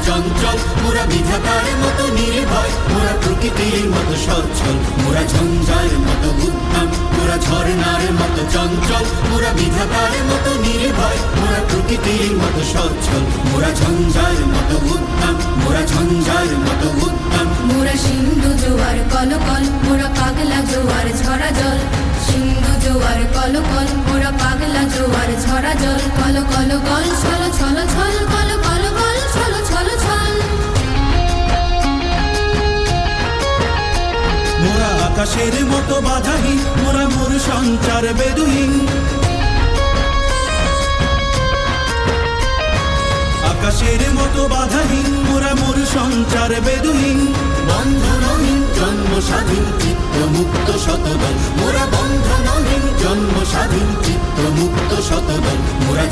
চঞ্চল, মোরা বিধাতার মতো নির্ভয়, মোরা প্রকৃতির মতো সচ্ছল, মোরা ঝঞ্ঝার মতো উদ্যম, মোরা ঝর্ণার মতো চঞ্চল, মোরা বিধাতার মতো নির্ভয়, মোরা প্রকৃতির মতো সচ্ছল, মোরা ঝঞ্ঝার মতো উদ্যম, মোরা ঝঞ্ঝার মতো উদ্যম। মোরা সিন্ধু জোয়ার কলকল, মোরা পাগলা জোয়ার ঝরা জল, সিন্ধু জোয়ার কলকল, মোরা পাগলা জোয়ার ঝরা জল, কল কল কল ছল ছল ছল, কল কল কল ছল ছল ছল। মোরা আকাশের মতো বাধাহীন, মোরা মোর সঞ্চার বেদুহীন, আকাশের মতো বাধাহীন, মোরা মোর সঞ্চার বেদুহীন। বন্ধনহীন জন্ম স্বাধীন চিত্ত মুক্ত শতদল, মোরা বন্ধনহীন জন্ম স্বাধীন চিত্ত মুক্ত শতদল, মোরা